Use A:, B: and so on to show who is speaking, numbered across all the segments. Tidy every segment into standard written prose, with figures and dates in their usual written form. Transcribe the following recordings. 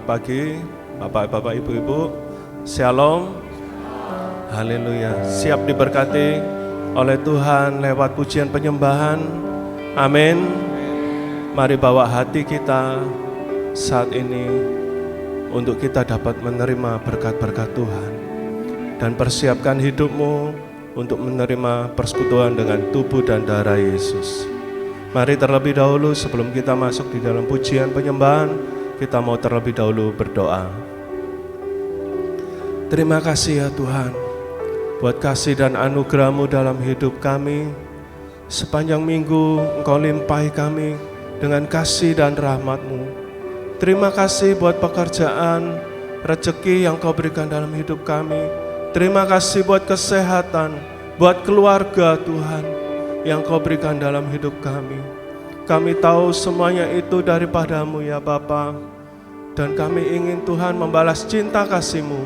A: Selamat pagi Bapak-bapak, Ibu-ibu. Shalom. Haleluya. Siap diberkati oleh Tuhan lewat pujian penyembahan. Amin. Mari bawa hati kita saat ini untuk kita dapat menerima berkat-berkat Tuhan. Dan persiapkan hidupmu untuk menerima persekutuan dengan tubuh dan darah Yesus. Mari terlebih dahulu sebelum kita masuk di dalam pujian penyembahan, kita mau terlebih dahulu berdoa. Terima kasih ya Tuhan, buat kasih dan anugerah-Mu dalam hidup kami. Sepanjang minggu Engkau limpahi kami dengan kasih dan rahmat-Mu. Terima kasih buat pekerjaan, rezeki yang Kau berikan dalam hidup kami. Terima kasih buat kesehatan, buat keluarga Tuhan yang Kau berikan dalam hidup kami. Kami tahu semuanya itu daripada-Mu ya Bapa. Dan kami ingin Tuhan membalas cinta kasih-Mu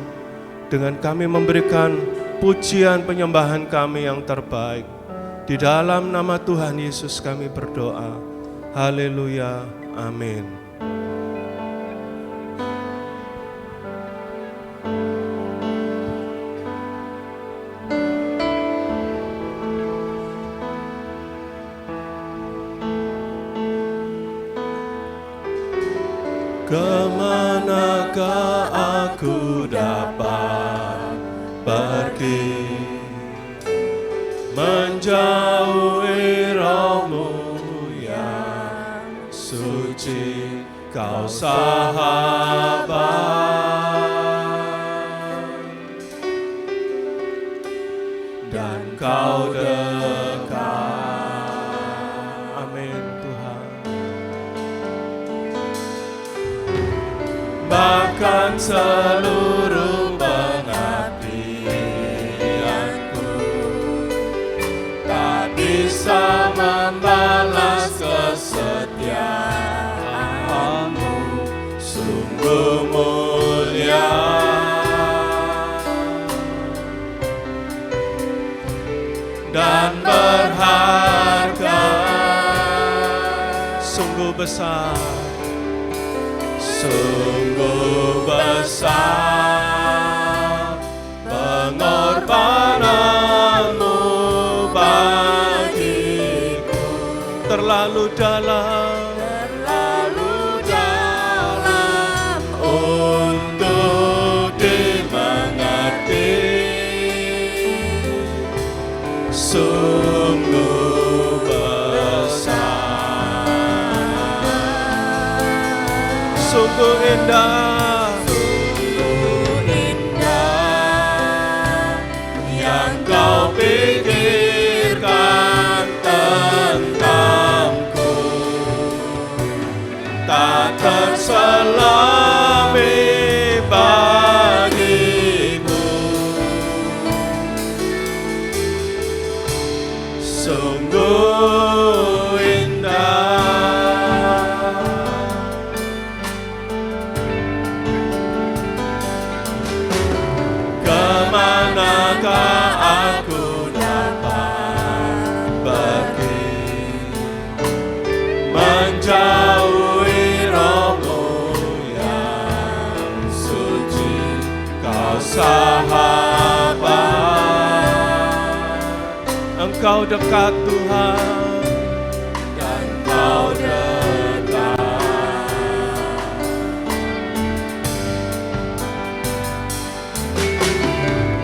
A: dengan kami memberikan pujian penyembahan kami yang terbaik. Di dalam nama Tuhan Yesus kami berdoa. Haleluya. Amin. Kemanakah aku dapat pergi, menjauhi Roh-Mu yang suci, Kau sahabat, dan Kau dekat. Amin Tuhan. Bahkan seluruh pengabdianku tak bisa membalas kesetiaan-Mu, sungguh mulia dan berharga, sungguh besar. Sungguh besar pengorbanan-Mu bagiku, terlalu dalam untuk dimengerti. Sungguh besar, sungguh indah, yang Kau pikirkan tentangku, tak terselami bagiku. Sungguh indah. Kemanakah aku dapat pergi, menjauhi Roh-Mu yang suci, Kau sahabat. Engkau dekat Tuhan, dan Kau dekat.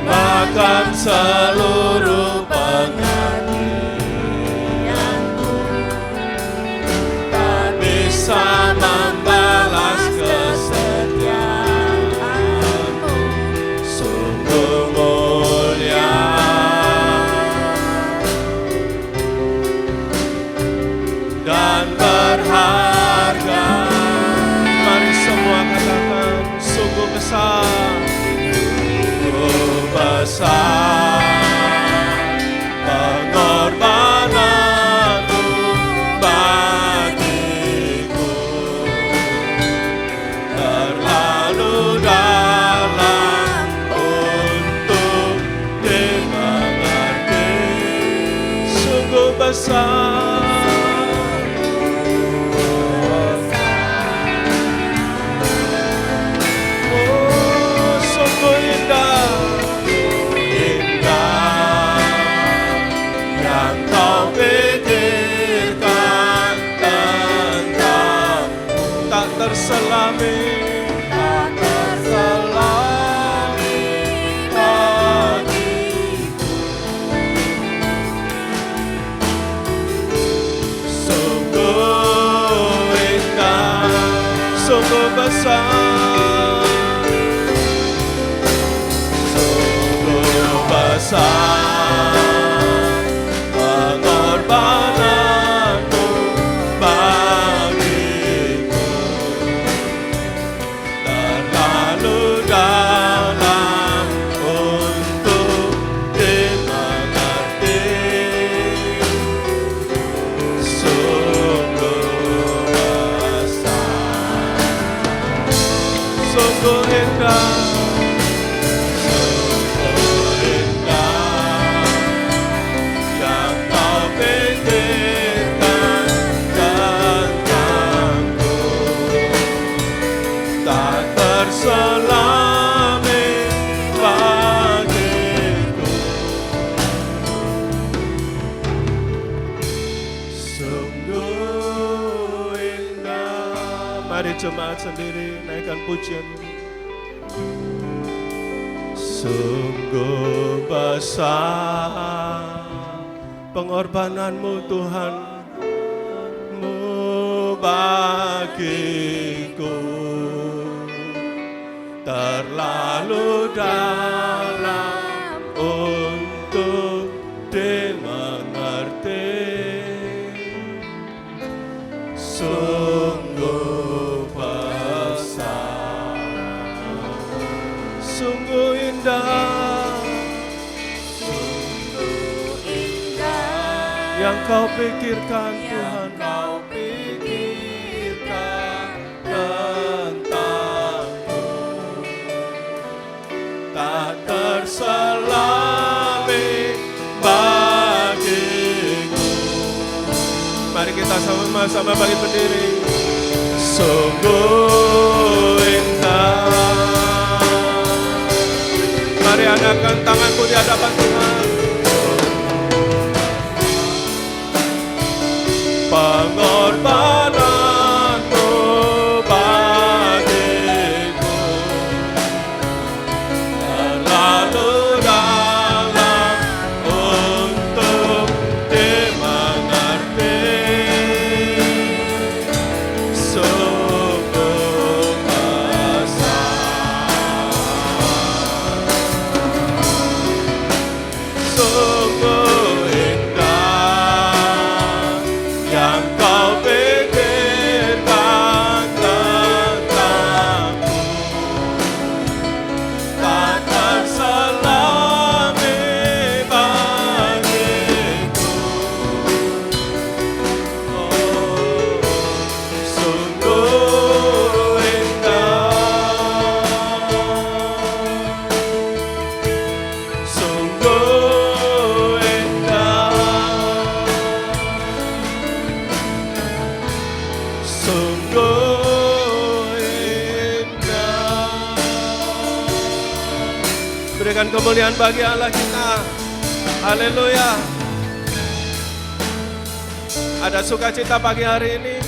A: Bahkan seluruh pengabdianku tak bisa membalas kesetiaan-Mu, sungguh mulia dan berharga. Mari semua katakan, sungguh besar, sungguh besar pengorbanan-Mu bagiku, terlalu dalam untuk dimengerti. Sungguh besar, besar, sungguh besar pengorbananmu bagiku, terlalu dalam untuk dimengerti. Sungguh besar, sungguh indah, sungguh indah yang kau pikirkan tentangku, tak terselami bagiku. Sungguh indah. Mari jemaat sendiri naikkan pujian. Sungguh besar pengorbananmu Tuhanmu bagiku, terlalu dalam untuk dimengerti. Sungguh besar, sungguh indah, sungguh indah yang kau pikirkan Tuhan, kau pikirkan tentangku, tak terselami bagiku. Mari kita sama-sama bagi berdiri. Sungguh indah. Mari angkat tanganku di hadapan Tuhan. Pengorbananmu bagiku, terlalu dalam untuk dimengerti. Sungguh besar, sungguh indah yang kau pikirkan tentangku, tak terselami bagiku. Oh, sungguh indah, sungguh indah, sungguh indah. Berikan kemuliaan bagi Allah kita. Haleluya. Ada sukacita pagi hari ini.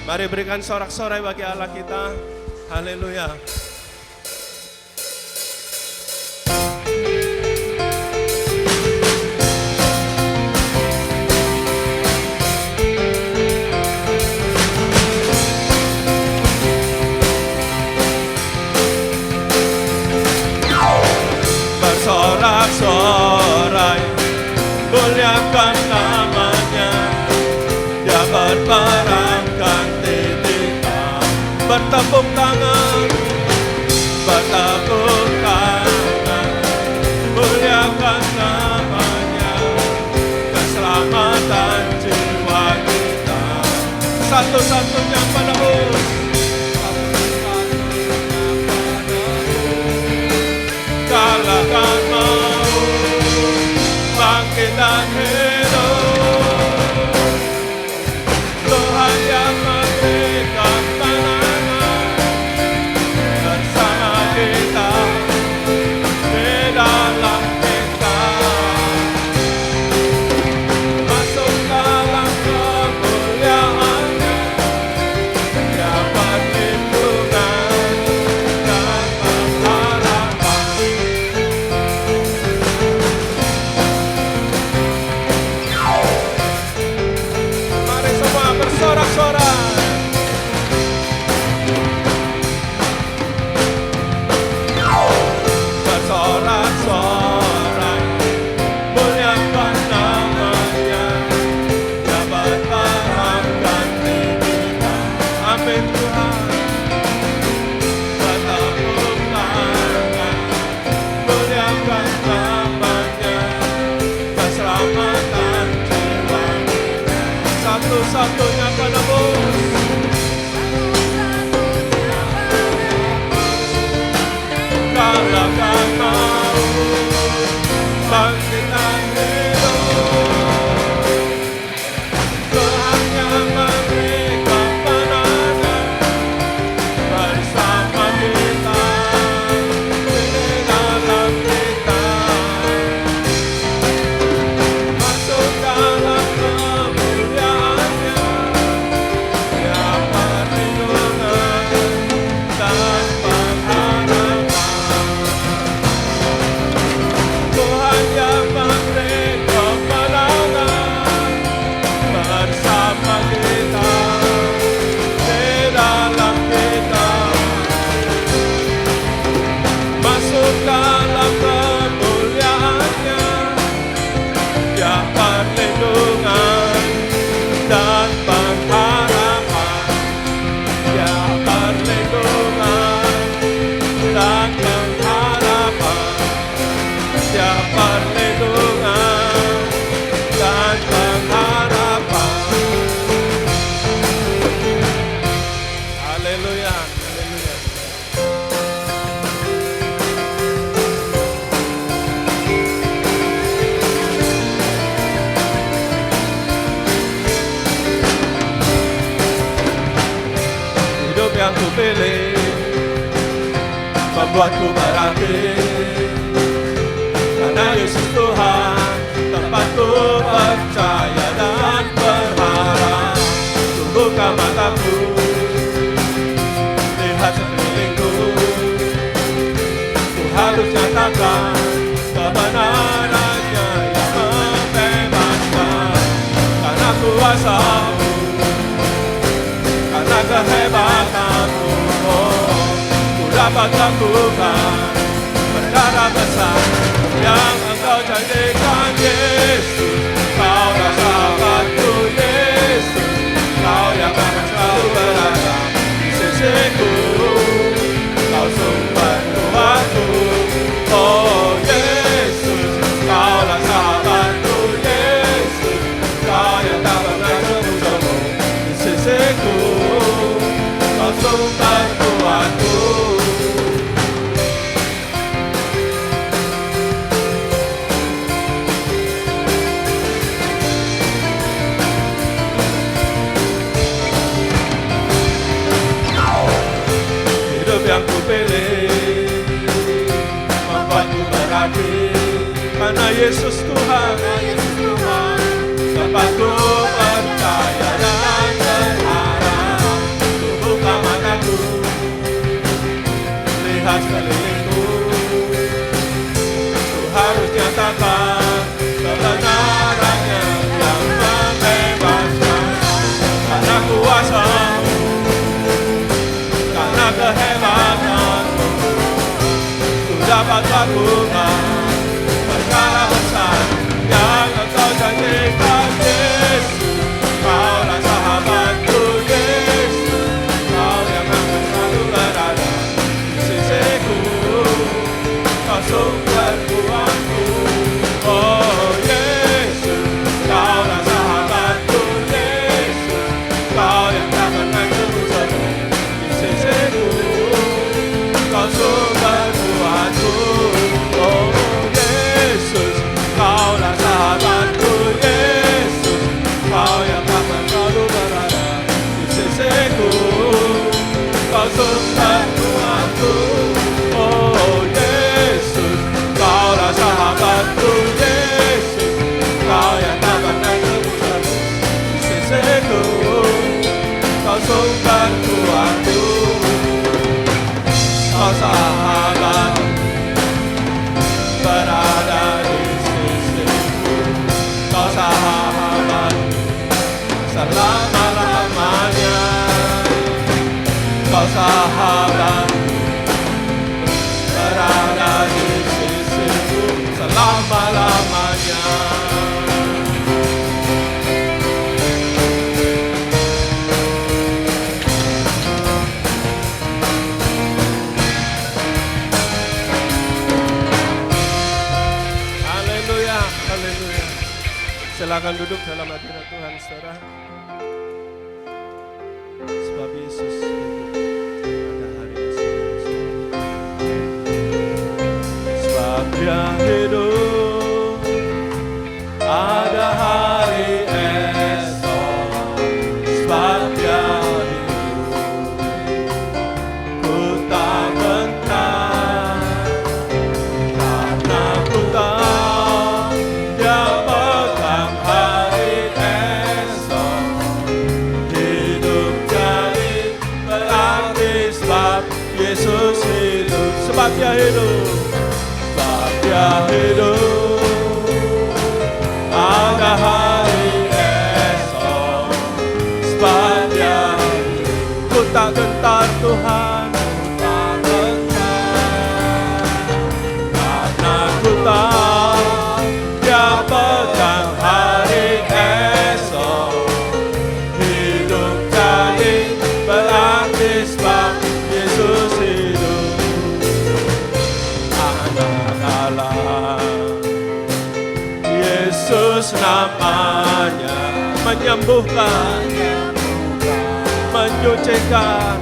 A: Mari berikan sorak-sorai bagi Allah kita. Haleluya. Bersorak-sorai, muliakan namanya. Dia berperangkan titikkan, bertepuk tangan, bertepuk tangan, muliakan namanya. Keselamatan jiwa kita, satu-satunya penebus, kalahkan maut, bangkit dan hidup. Tuhan yang memberikan kemenangan, satu-satunya padamu. Kalau kau mau bangkitkan hidup, Tuhan yang memberikan kemenangan bersama kita di dalam kita. Masuk dalam kemuliaan-Nya, Dia perlindungan dan pengharapan. Tuhan yang memberi kemenangan bersama kita di dalam kita. Masuk dalam kemuliaan-Nya, Dia perlindungan dan pengharapan. Dia perlindungan dan pengharapan. Dia perlindungan dan pengharapan. Haleluya, haleluya. Hidup yang kupilih membuatku berarti, karena Yesus Tuhan tempatku percaya dan berharap. Buka mataku, lihat sekelilingku, ku harus nyatakan kebenaran-Nya yang membebaskan. Karena kuasa-Mu, karena kehebatan-Mu, ku dapat lakukan perkara besar yang Engkau janjikan. Yesus, Kaulah sahabatku. Yesus, Kau yang akan selalu berada di sisiku. Kau sumber Tuhanku. Oh Yesus, Kaulah sahabatku. Yesus, Kau yang tak pernah temu di sisiku. Kau sumber Tuhanku. Yang kupilih membuatku berarti, karena Yesus Tuhan tempatku percaya dan berharap. Buka mataku, lihat sekelilingku, ku harus nyatakan kebenaran-Nya yang membebaskan. Karena kuasa-Mu, karena kehebatan-Mu, ku dapat lakukan perkara besar yang Engkau janjikan. Yesus, Kaulah sahabatku. Yesus, Kau yang akan selalu berada di sisiku. Kau sumber Tuhanku. Oh Yesus, Kaulah sahabatku. Yesus, Kau yang tak pernah temu di sisiku. Kau sumber Tuhanku. Oh Yesus, Kaulah sahabatku. Yesus, Kau yang tak selalu berada di sisiku. Kau sumber Tuhanku. Oh Yesus, Kaulah sahabatku. Silakan duduk dalam hadirat Tuhan, saudara. Sebab Yesus hidup, ada hari esok. Sebab Dia hidup, ada hari esok. Sebab Dia hidup, ku tak gentar, karena ku tahu Dia pegang hari esok. Hidup jadi berarti sebab Yesus hidup. Sebab Dia hidup, sebab Dia hidup, ada hari esok. Sebab Dia hidup, ku tak gentar Tuhan, tak gentar, karena ku tahu Dia pegang hari esok. Hidup jadi berarti sebab Yesus hidup. Anak Allah, Yesus namanya, menyembuhkan, menyucikan,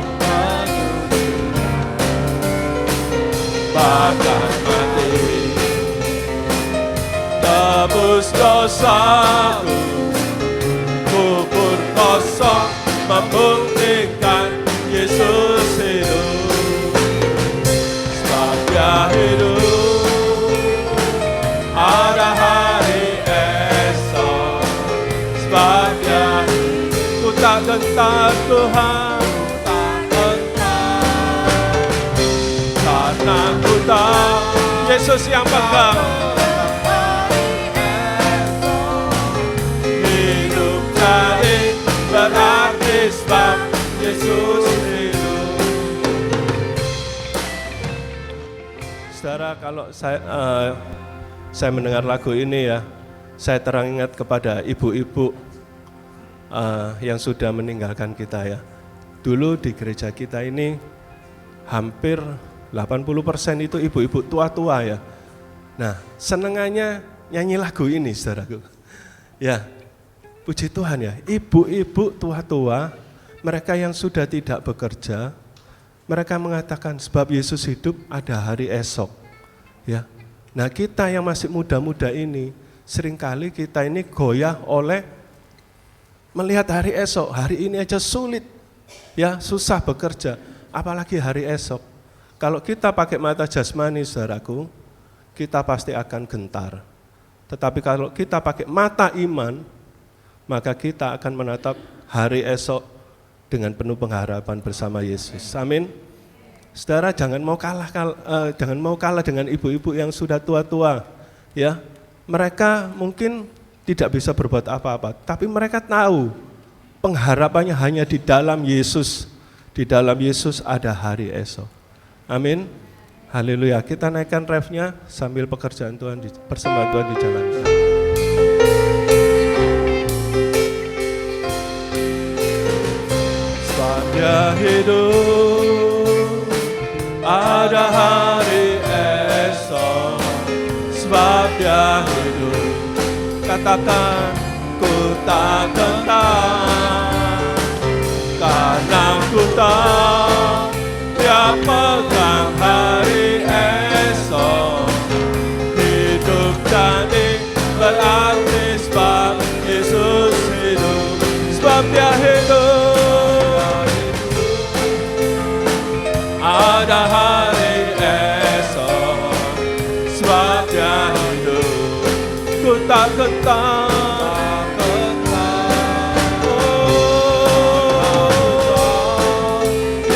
A: bahkan mati, tebus dosaku, kubur kosong, membuktikan Yesus hidup. Sebab Dia hidup, ada hari esok. Sebab Dia hidup, ku tak gentar Tuhan, tak gentar, karena ku tahu Yesus yang pegang. Hidup jadi berarti sebab Yesus hidup. Saudara, kalau saya mendengar lagu ini ya, saya teringat kepada ibu-ibu yang sudah meninggalkan kita ya. Dulu di gereja kita ini hampir 80% itu ibu-ibu tua-tua ya. Nah, senengannya nyanyi lagu ini, saudaraku. Ya, puji Tuhan ya, ibu-ibu tua-tua, mereka yang sudah tidak bekerja, mereka mengatakan sebab Yesus hidup ada hari esok. Ya. Nah, kita yang masih muda-muda ini, seringkali kita ini goyah oleh melihat hari esok. Hari ini aja sulit, ya susah bekerja, apalagi hari esok. Kalau kita pakai mata jasmani, saudaraku, kita pasti akan gentar. Tetapi kalau kita pakai mata iman, maka kita akan menatap hari esok dengan penuh pengharapan bersama Yesus. Amin. Saudara, jangan mau kalah dengan ibu-ibu yang sudah tua-tua. Ya, mereka mungkin tidak bisa berbuat apa-apa, tapi mereka tahu pengharapannya hanya di dalam Yesus. Di dalam Yesus ada hari esok. Amin. Haleluya. Kita naikkan refnya sambil pekerjaan Tuhan, persembahan Tuhan dijalankan. Sebab Dia hidup, ada hari esok. Sebab Dia hidup, katakan ku tak gentar, karena ku tahu Dia pegang hari esok. Hidup jadi berarti sebab Yesus hidup. Sebab Dia hidup, ada hari esok. Sebab Dia hidup, ku tak gentar.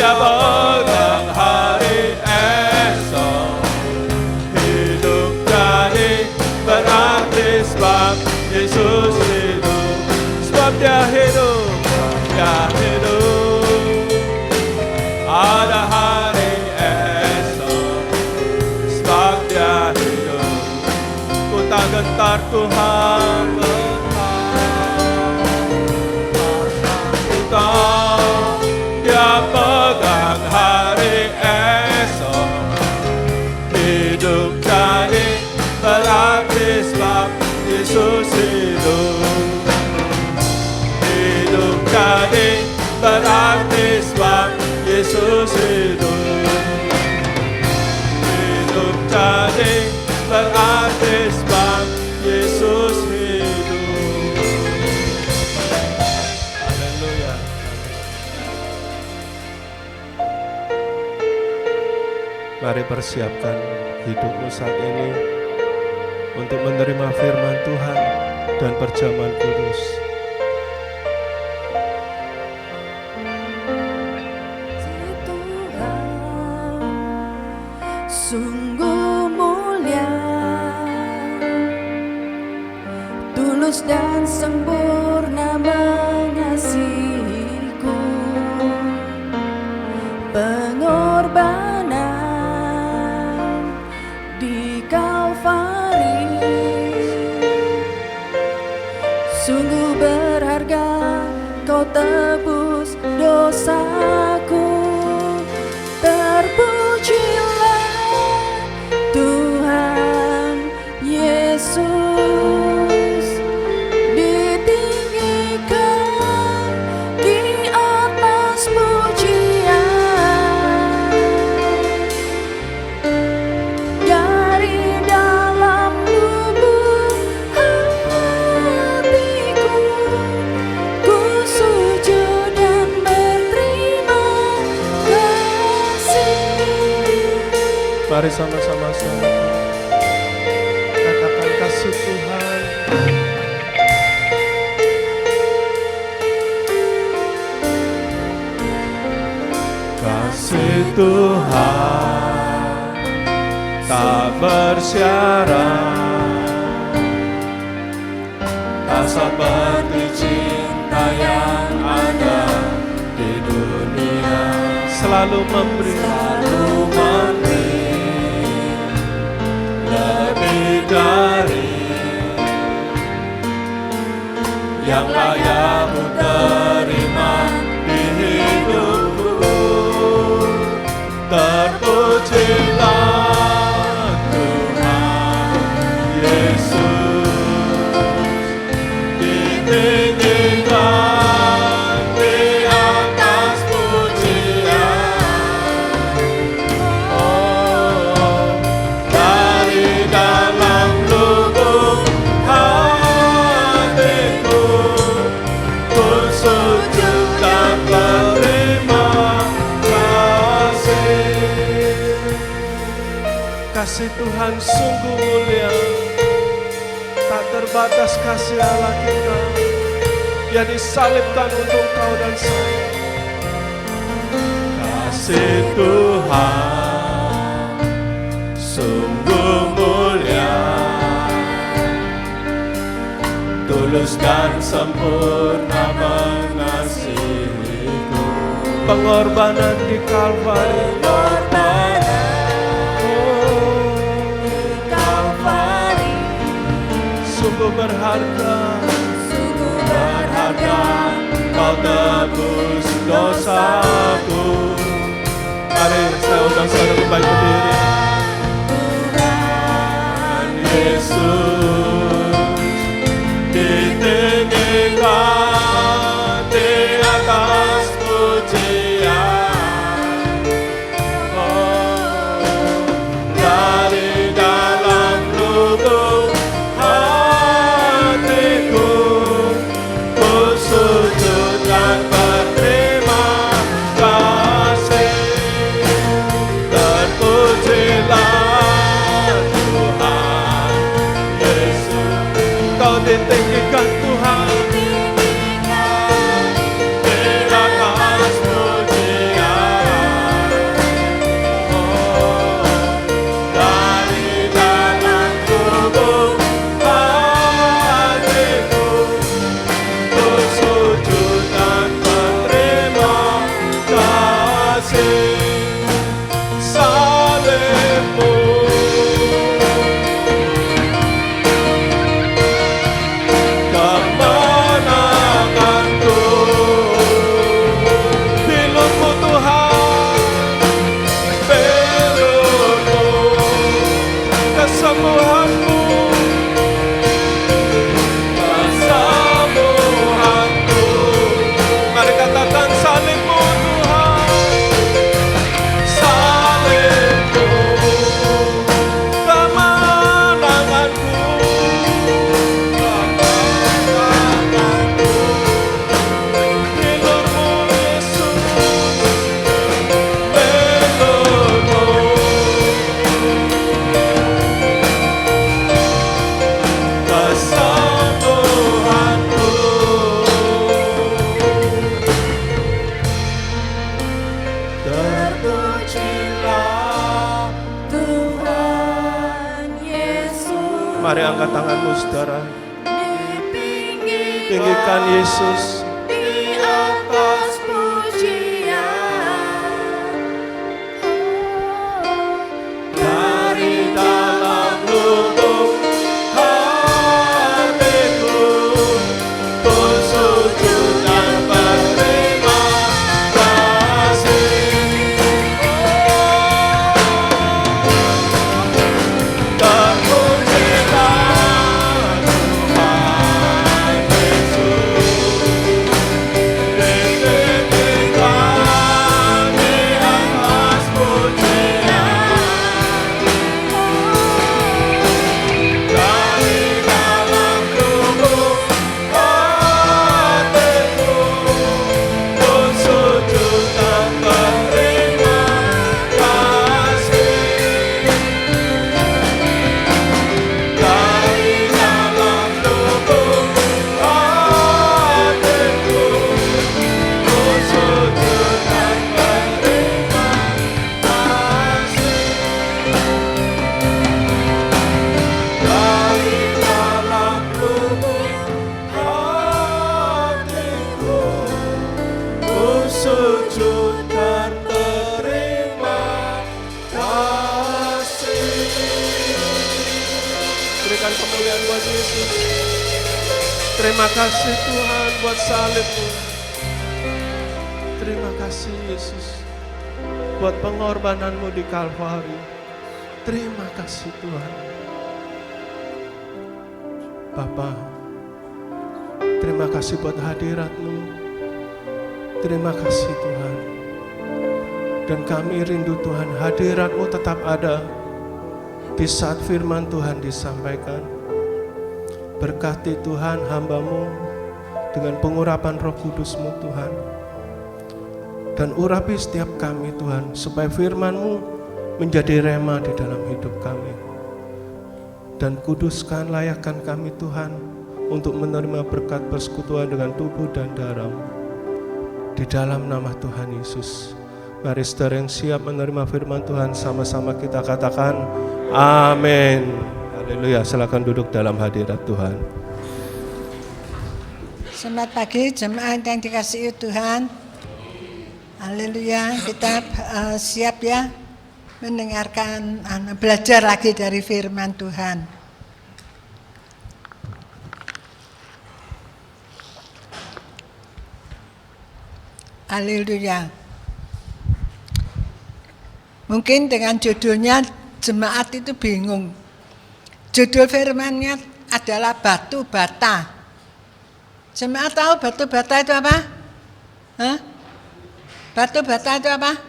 A: Dia pegang hari esok. Hidup jadi berarti sebab Yesus hidup. Sebab Dia hidup, Dia hidup, ada hari esok. Sebab Dia hidup, ku tak gentar Tuhan. Ku tahu Dia pegang hari esok. Hidup jadi berarti sebab Yesus hidup. berarti sebab Yesus hidup. Hidup jadi berarti sebab Yesus hidup. Haleluya. Mari persiapkan hidupmu saat ini untuk menerima firman Tuhan dan perjamuan kudus.
B: Sungguh mulia, tulus dan sempurna mengasihiku. Pengorbanan di Kalvari sungguh berharga, kau tebus dosaku. Terpujilah Tuhan Yesus, ditinggikan di atas pujian. Dari dalam lubuk hatiku, ku sujud dan berterima kasih.
A: Mari sama-sama katakan kasih Tuhan. Kasih Tuhan tak bersyarat, tak seperti cinta yang ada di dunia. Selalu memberi, lebih dari yang layak ku terima di hidupku. Terpujilah Tuhan Yesus, ditinggikan di atas pujian. Oh, dari dalam lubuk hatiku, ku sujud dan berterima kasih. Kasih Tuhan sungguh mulia, tak terbatas kasih Allah kita yang disalibkan untuk kau dan saya. Kasih Tuhan sungguh mulia, tulus dan sempurna mengasihiku. Pengorbanan di Kalvari, sungguh berharga, kau tebus dosaku. Mari saya undang saudara baik berdiri. Tuhan Yesus, ditinggikan di atas pujian. Oh, dari dalam lubuk hatiku, ku sujud dan berterima kasih. Terpujilah Tuhan Yesus, kau ditinggikan Tuhan di atas pujian. Oh, dari dalam lubuk hatiku, ku sujud dan berterima kasih. Salibmu kembali Mari angkat tanganmu saudara. Tinggikan Yesus
B: di atas pujian.
A: dari dalam lubuk hatiku, ku sujud dan berterima kasih. Terpujilah Tuhan Yesus, ditinggikan di atas pujian. Dari dalam lubuk hatiku, ku sujud dan berterima kasih. Dari dalam lubuk hatiku, ku sujud dan berterima kasih. Dari dalam lubuk hatiku, ku sujud dan terima kasih. Berikan kemuliaan buat Yesus. Terima kasih Tuhan buat salib-Mu. Terima kasih Yesus buat pengorbanan-Mu di Kalvari. Terima kasih Tuhan. Bapa, terima kasih buat hadirat-Mu. Terima kasih Tuhan. Dan kami rindu Tuhan, hadirat-Mu tetap ada di saat firman Tuhan disampaikan. Berkati Tuhan hamba-Mu dengan pengurapan Roh Kudus-Mu Tuhan. Dan urapi setiap kami Tuhan, supaya firman-Mu menjadi rema di dalam hidup kami. Dan kuduskan, layakkan kami Tuhan untuk menerima berkat persekutuan dengan tubuh dan darah-Mu. Di dalam nama Tuhan Yesus. Mari saudara yang siap menerima firman Tuhan, sama-sama kita katakan amin. Haleluya, silakan duduk dalam hadirat Tuhan.
C: Selamat pagi jemaat yang dikasihi Tuhan. Haleluya, kita siap ya mendengarkan, belajar lagi dari firman Tuhan. Haleluya. Mungkin dengan judulnya jemaat itu bingung. Judul firmannya adalah batu bata. Jemaat tahu batu bata itu apa? Hah? Batu bata itu apa?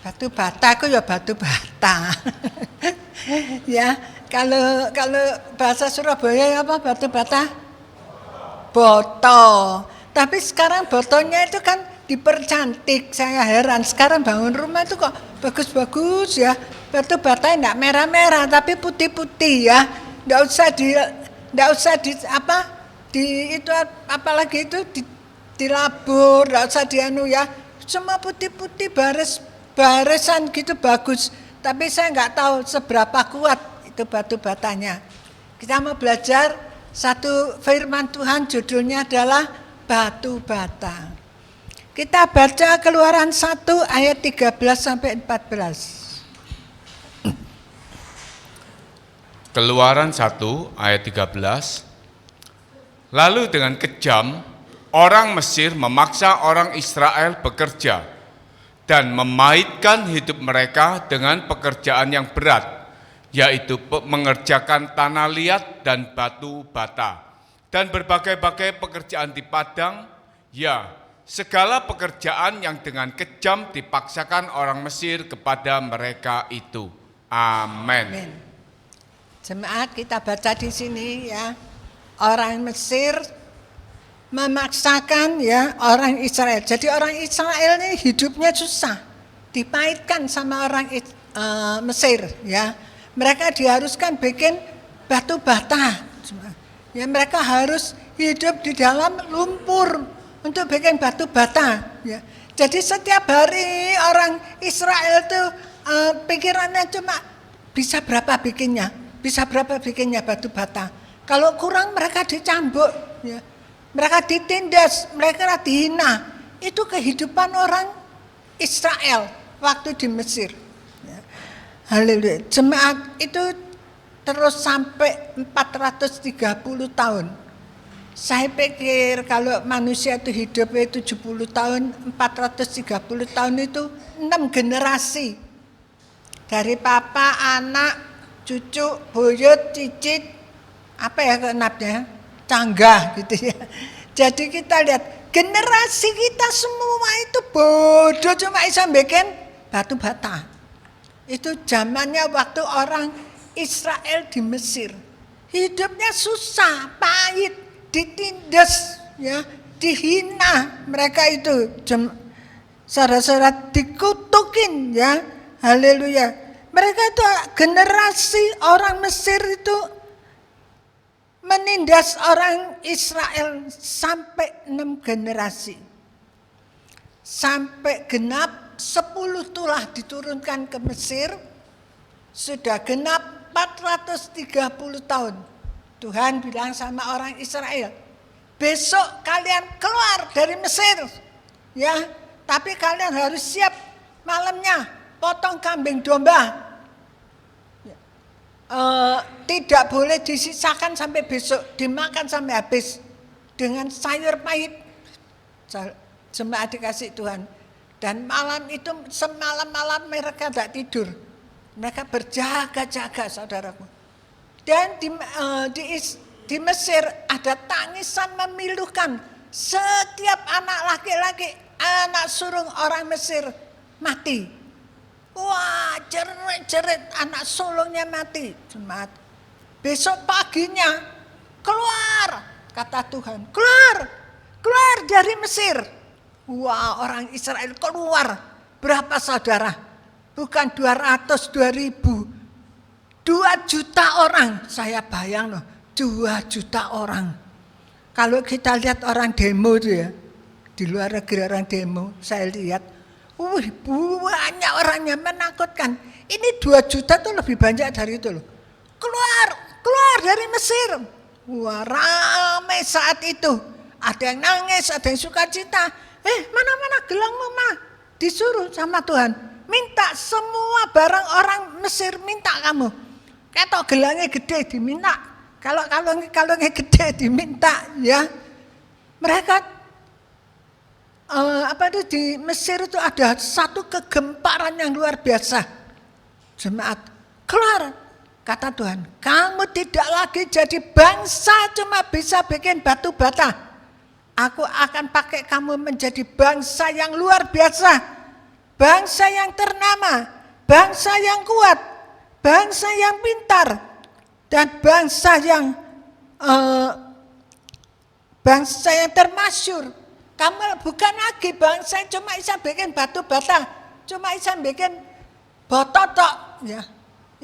C: Batu bata itu ya batu bata. Ya, kalau bahasa Surabaya apa batu bata? Boto. Tapi sekarang botonya itu kan dipercantik. Saya heran sekarang bangun rumah itu kok bagus-bagus ya. Batu bata enggak merah-merah tapi putih-putih ya. Enggak usah di itu apalagi itu dilabur, enggak usah dianu ya. Semua putih-putih barisan gitu bagus. Tapi saya enggak tahu seberapa kuat itu batu batanya. Kita mau belajar satu firman Tuhan, judulnya adalah batu bata. Kita baca Keluaran 1 ayat 13 sampai 14.
D: Keluaran 1 ayat 13. Lalu dengan kejam orang Mesir memaksa orang Israel bekerja dan memaitkan hidup mereka dengan pekerjaan yang berat, yaitu mengerjakan tanah liat dan batu bata dan berbagai-bagai pekerjaan di padang, ya segala pekerjaan yang dengan kejam dipaksakan orang Mesir kepada mereka itu. Amin.
C: Amin. Jemaat, kita baca di sini ya. Orang Mesir memaksakan ya orang Israel. Jadi orang Israel ini hidupnya susah. Dipaitkan sama orang Mesir ya. Mereka diharuskan bikin batu bata. Ya, mereka harus hidup di dalam lumpur untuk bikin batu bata. Ya. Jadi setiap hari orang Israel itu pikirannya cuma bisa berapa bikinnya? bisa berapa bikinnya batu bata. Kalau kurang mereka dicambuk, ya. Mereka ditindas, mereka dihina. Itu kehidupan orang Israel waktu di Mesir. Ya. Haleluya. Jemaat itu terus sampai 430 tahun. Saya pikir kalau manusia itu hidupnya 70 tahun, 430 tahun itu 6 generasi. Dari papa, anak, cucu, buyut, cicit, apa ya kenapnya? Canggah gitu ya. Jadi kita lihat generasi kita semua itu bodoh cuma bisa bikin batu bata. Itu zamannya waktu orang Israel di Mesir. Hidupnya susah, pahit, ditindas, ya, dihina. Mereka itu saudara-saudara dikutukin, ya. Haleluya. Mereka itu generasi orang Mesir itu menindas orang Israel sampai 6 generasi. Sampai genap 10 tulah diturunkan ke Mesir. Sudah genap 430 tahun. Tuhan bilang sama orang Israel, besok kalian keluar dari Mesir. Ya, tapi kalian harus siap malamnya potong kambing domba. Tidak boleh disisakan sampai besok, dimakan sampai habis dengan sayur pahit. Jemaat dikasih Tuhan. Dan malam itu semalam-malam mereka tidak tidur. Mereka berjaga-jaga, saudaraku. Dan di Mesir ada tangisan memilukan. Setiap anak laki-laki, anak sulung orang Mesir mati. Wah, jerit-jerit anak sulungnya mati. Jemaat. Besok paginya keluar, kata Tuhan. Keluar dari Mesir. Wah, orang Israel keluar. Berapa saudara? Bukan 200, 2000. 2 juta orang. Saya bayang loh, 2 juta orang. Kalau kita lihat orang demo itu ya, di luar negeri orang demo, saya lihat, banyak orangnya, menakutkan. Ini 2 juta tuh lebih banyak dari itu loh. Keluar dari Mesir. Wah, ramai saat itu. Ada yang nangis, ada yang sukacita. Mana gelangmu mah? Disuruh sama Tuhan. Minta semua barang orang Mesir, minta kamu. Ketok gelangnya gede diminta. Kalau kalungnya gede diminta, ya. Mereka di Mesir itu ada satu kegemparan yang luar biasa. Jemaat, keluar, kata Tuhan. Kamu tidak lagi jadi bangsa cuma bisa bikin batu bata. Aku akan pakai kamu menjadi bangsa yang luar biasa. Bangsa yang ternama, bangsa yang kuat, bangsa yang pintar, dan bangsa yang termasyur. Kamu bukan lagi bangsa yang cuma bisa bikin batu bata, cuma bisa bikin bototok, ya,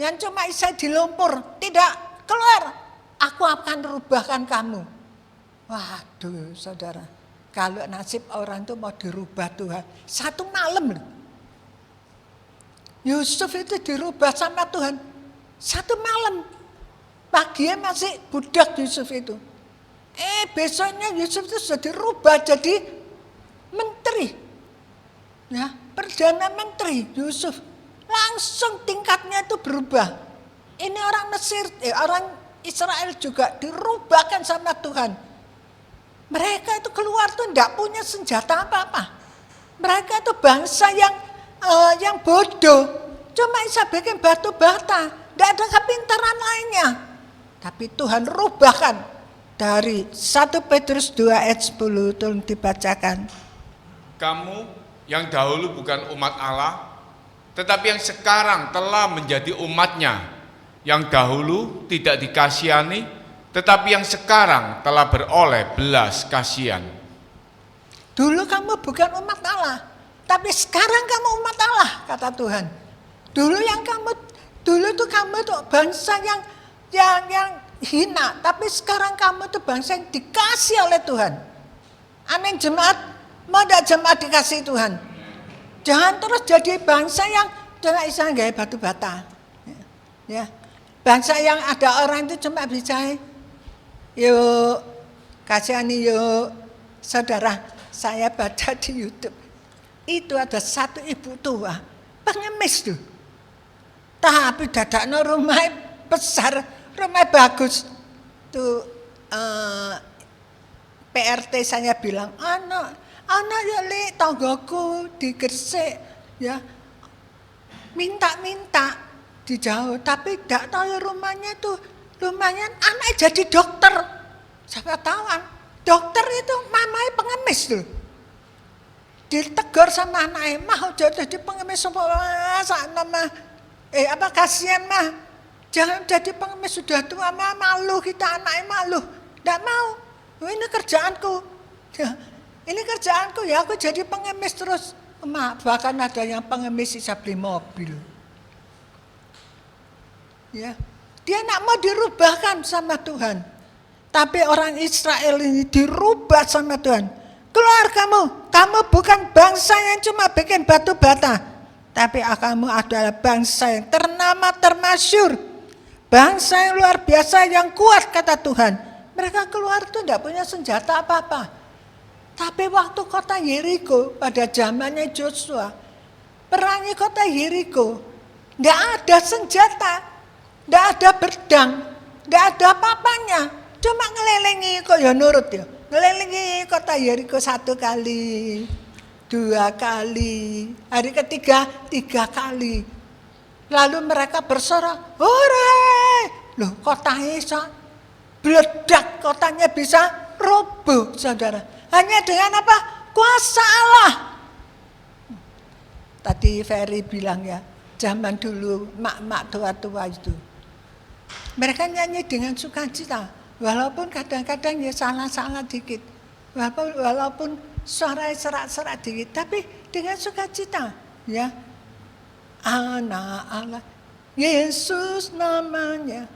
C: yang cuma bisa di lumpur. Tidak, keluar. Aku akan rubahkan kamu. Waduh, saudara, kalau nasib orang itu mau dirubah Tuhan, 1 malam loh. Yusuf itu dirubah sama Tuhan 1 malam. Paginya masih budak Yusuf itu. Besoknya Yusuf itu sudah dirubah jadi menteri. Ya, Perdana Menteri Yusuf. Langsung tingkatnya itu berubah. Ini orang Mesir, orang Israel juga dirubahkan sama Tuhan. Mereka itu keluar tuh tidak punya senjata apa-apa. Mereka itu bangsa yang bodoh. Cuma bisa bikin batu bata. Tidak ada kepintaran lainnya. Tapi Tuhan rubahkan. Dari 1 Petrus 2 ayat 10 tolong dibacakan.
D: Kamu yang dahulu bukan umat Allah, tetapi yang sekarang telah menjadi umatnya, yang dahulu tidak dikasihani, tetapi yang sekarang telah beroleh belas kasihan.
C: Dulu kamu bukan umat Allah, tapi sekarang kamu umat Allah, kata Tuhan. Dulu tuh kamu tuh bangsa yang hina, tapi sekarang kamu tuh bangsa yang dikasih oleh Tuhan. Amin jemaat, mau tidak jemaat dikasih Tuhan? Jangan terus jadi bangsa yang jangan bisa gaya batu bata. Ya, Bangsa yang ada orang itu cuma bisa, yuk kasihani yuk. Saudara, saya baca di YouTube, itu ada satu ibu tua, pengemis tuh. Tapi dadakno rumah besar, rumah bagus. Tuh PRT saya bilang, anak ya li tanggoku di Gresik ya, minta dijauh, tapi tidak tahu ya rumahnya tuh, rumahnya anak jadi dokter. Siapa tahu dokter itu mamanya pengemis tuh. Ditegur sama anaknya, mah jadi pengemis sama mah. Kasihan mah. Jangan jadi pengemis, sudah tua mah, malu kita, anaknya malu. Tidak mau. Ini kerjaanku. Ya, ini kerjaanku ya, aku jadi pengemis terus. Bahkan ada yang pengemis bisa beli mobil. Ya, dia nak mau dirubahkan sama Tuhan. Tapi orang Israel ini dirubah sama Tuhan. Keluar kamu bukan bangsa yang cuma bikin batu bata. Tapi kamu adalah bangsa yang ternama, termasyur. Bangsa yang luar biasa, yang kuat, kata Tuhan. Mereka keluar itu tidak punya senjata apa-apa. Tapi waktu kota Yeriko pada zamannya Joshua, perangi kota Yeriko, tidak ada senjata, tidak ada pedang, tidak ada apa-apanya. Cuma ngelilingi kok ya nurut ya. Ngelilingi kota Yeriko 1 kali, 2 kali, hari ketiga 3 kali. Lalu mereka bersorak, hore! Loh, kotanya bisa meledak, kotanya bisa roboh, saudara. Hanya dengan apa? Kuasa Allah. Tadi Ferry bilang ya, zaman dulu mak-mak tua-tua itu, mereka nyanyi dengan sukacita, walaupun kadang-kadang ya salah-salah dikit, walaupun suara serak-serak dikit, tapi dengan sukacita, ya. Anak Allah, Yesus namanya,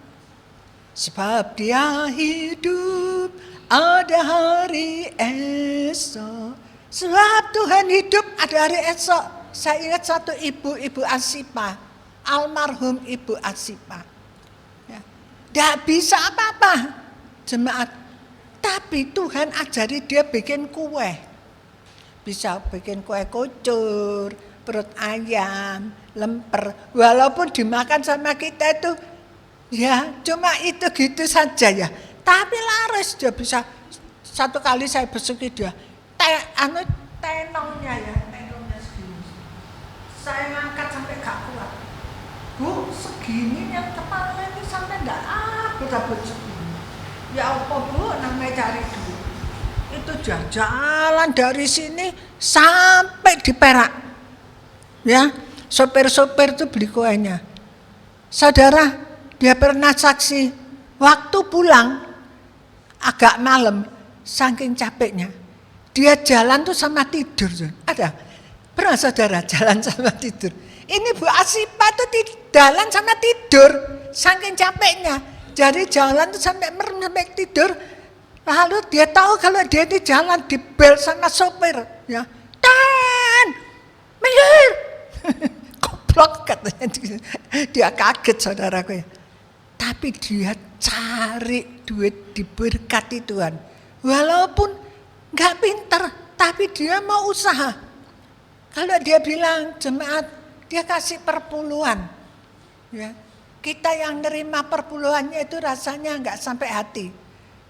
C: sebab dia hidup, ada hari esok. Sebab Tuhan hidup, ada hari esok. Saya ingat satu ibu Asipa, almarhum ibu Asipa. Ya. Tidak bisa apa-apa jemaat. Tapi Tuhan ajari dia bikin kue. Bisa bikin kue kucur, perut ayam, lemper. Walaupun dimakan sama kita itu, ya cuma itu gitu saja ya. Tapi laris dia bisa. Satu kali saya besuki dia, tenongnya ya, tenongnya segini. Saya ngangkat sampai gak kuat. Bu, segini yang kepala ini sampai enggak betul-betul segini. Ya apa bu, namanya cari duit. Itu jalan dari sini sampai di Perak. Ya, sopir-sopir itu beli kuenya. Saudara, dia pernah saksi waktu pulang agak malam, saking capeknya, dia jalan tuh sama tidur. Ada? Pernah saudara jalan sama tidur? Ini Bu Asipa tuh jalan sama tidur, saking capeknya. Jadi jalan tuh sampai merem, sampai tidur. Lalu dia tahu kalau dia di jalan dibel sama sopir, ya. Dan minggir. Goblok katanya. Dia kaget saudaraku ya. Tapi dia cari duit, diberkati Tuhan. Walaupun nggak pinter, tapi dia mau usaha. Kalau dia bilang jemaat, dia kasih perpuluhan. Ya. Kita yang nerima perpuluhannya itu rasanya nggak sampai hati.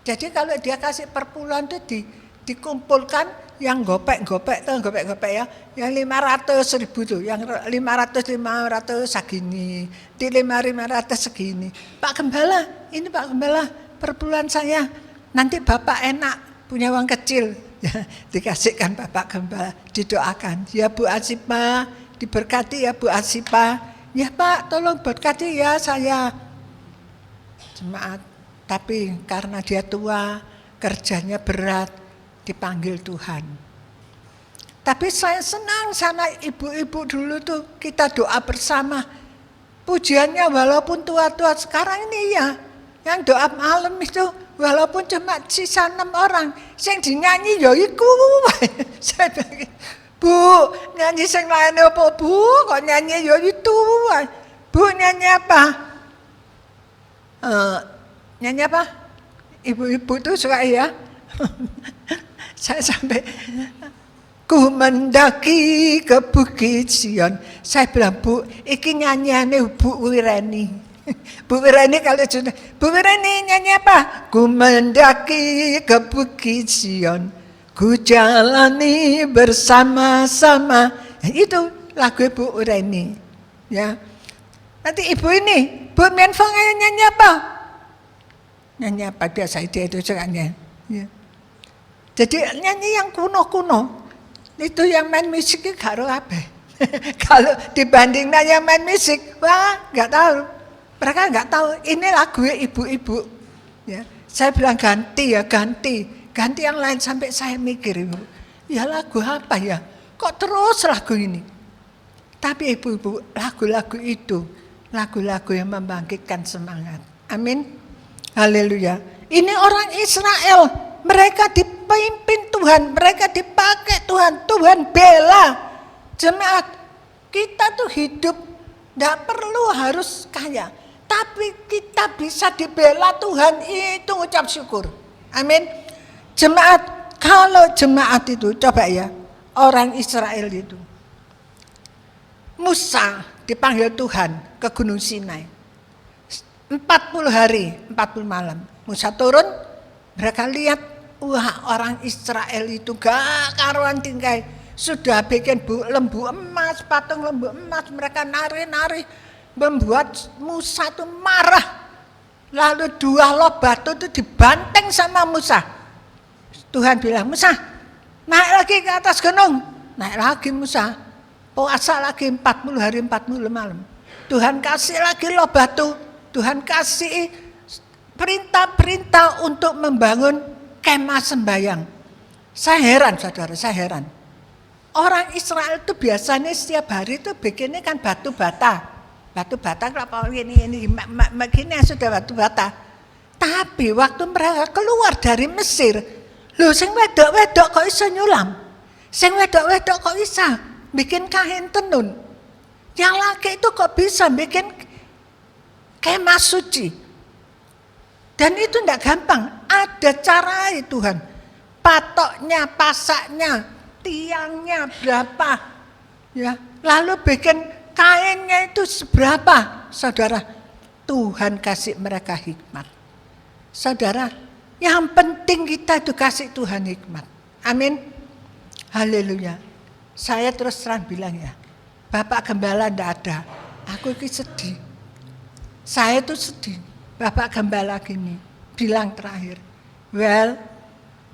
C: Jadi kalau dia kasih perpuluhan itu dikumpulkan yang gopek-gopek ya, yang 500.000 tuh, yang 500 segini, di 500 segini. Pak Gembala, ini Pak Gembala perpuluhan saya, nanti Bapak enak punya uang kecil, ya, dikasihkan Bapak Gembala, didoakan. Ya Bu Asipa, diberkati ya Bu Asipa, ya Pak tolong berkati ya saya. Jemaat, tapi karena dia tua, kerjanya berat, dipanggil Tuhan. Tapi saya senang sana ibu-ibu dulu tuh kita doa bersama. Pujiannya walaupun tua-tua sekarang ini ya, yang doa malam itu walaupun cuma sisa 6 orang, yang dinyanyi ya iku. Saya bilang, Bu, nyanyi sing lain apa Bu? Kok nyanyi ya itu? Bu, nyanyi apa? nyanyi apa? Ibu-ibu tuh suka ya. Saya sampai ku mendaki ke Bukit Sion. Saya bilang, Bu, iki nyanyiannya Bu Wireni. Bu Wireni kalau sudah, Bu Wireni nyanyi apa? Ku mendaki ke Bukit Sion, ku jalani bersama-sama. Itu lagu Bu Wireni. Ya. Nanti ibu ini, Bu Menfong nyanyi apa? Nyanyi apa biasa dia itu sukanya. Ya. Jadi nyanyi yang kuno-kuno. Itu yang main musik itu gak apa. Kalau dibandingkan yang main musik, wah gak tahu. Mereka gak tahu, ini lagu ibu-ibu. Ya. Saya bilang ganti ya, ganti yang lain sampai saya mikir, Ibu. Ya lagu apa ya? Kok terus lagu ini? Tapi ibu-ibu, lagu-lagu itu, lagu-lagu yang membangkitkan semangat. Amin. Haleluya. Ini orang Israel, mereka dipimpin Tuhan, mereka dipakai Tuhan, Tuhan bela jemaat. Kita tuh hidup tidak perlu harus kaya, tapi kita bisa dibela Tuhan, itu ucap syukur. Amin. Jemaat, kalau jemaat itu, coba ya, orang Israel itu, Musa dipanggil Tuhan ke Gunung Sinai, 40 hari, 40 malam. Musa turun, mereka lihat, wah orang Israel itu gak karuan tingkai. Sudah bikin lembu emas, patung lembu emas, mereka nari-nari. Membuat Musa itu marah. Lalu 2 loh batu itu dibanteng sama Musa. Tuhan bilang, Musa naik lagi ke atas gunung. Naik lagi Musa, puasa lagi 40 hari 40 malam. Tuhan kasih lagi loh batu. Tuhan kasih perintah-perintah untuk membangun kemah sembahyang. Saya heran saudara, saya heran. Orang Israel itu biasanya setiap hari itu bikinnya kan batu bata. Batu bata kalau ini sudah batu bata. Tapi waktu mereka keluar dari Mesir, loh sing wedok-wedok kok iso nyulam? Sing wedok-wedok kok bisa bikin kain tenun? Yang laki itu kok bisa bikin kemah suci? Dan itu tidak gampang, ada cara Tuhan. Patoknya, pasaknya, tiangnya berapa, ya. Lalu bikin kainnya itu seberapa, saudara. Tuhan kasih mereka hikmat. Saudara, yang penting kita itu kasih Tuhan hikmat. Amin. Haleluya. Saya terus terang bilang ya, Bapak Gembala tidak ada. Aku ini sedih. Saya itu sedih. Bapak Gembala gini, bilang terakhir, well,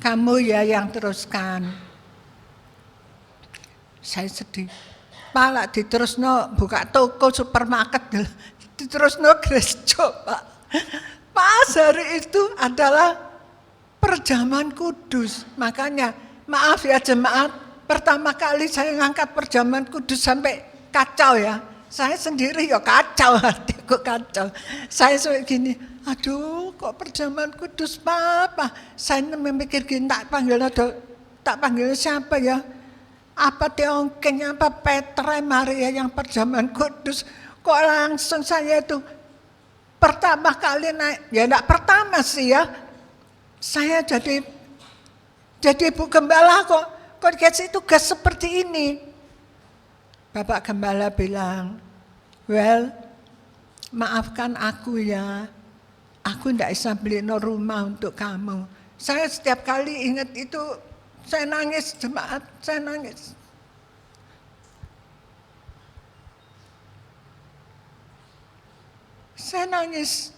C: kamu ya yang teruskan. Saya sedih. Malah diterusno buka toko supermarket, diterusno gereja, Pak. Pas hari itu adalah perjamuan kudus. Makanya, maaf ya jemaat, pertama kali saya ngangkat perjamuan kudus sampai kacau ya. Saya sendiri ya kacau, hatiku kacau. Saya sampai gini, aduh kok perjamuan kudus Papa. Saya memikir gini, tak panggil siapa ya? Apa Tiongkeng, apa Petra, Maria yang perjamuan kudus. Kok langsung saya itu pertama kali naik, ya enggak pertama sih ya. Saya jadi ibu gembala kok dikasih tugas seperti ini. Bapak Gembala bilang, well, maafkan aku ya, aku tidak bisa beli rumah untuk kamu. Saya setiap kali ingat itu, saya nangis jemaat, saya nangis. Saya nangis.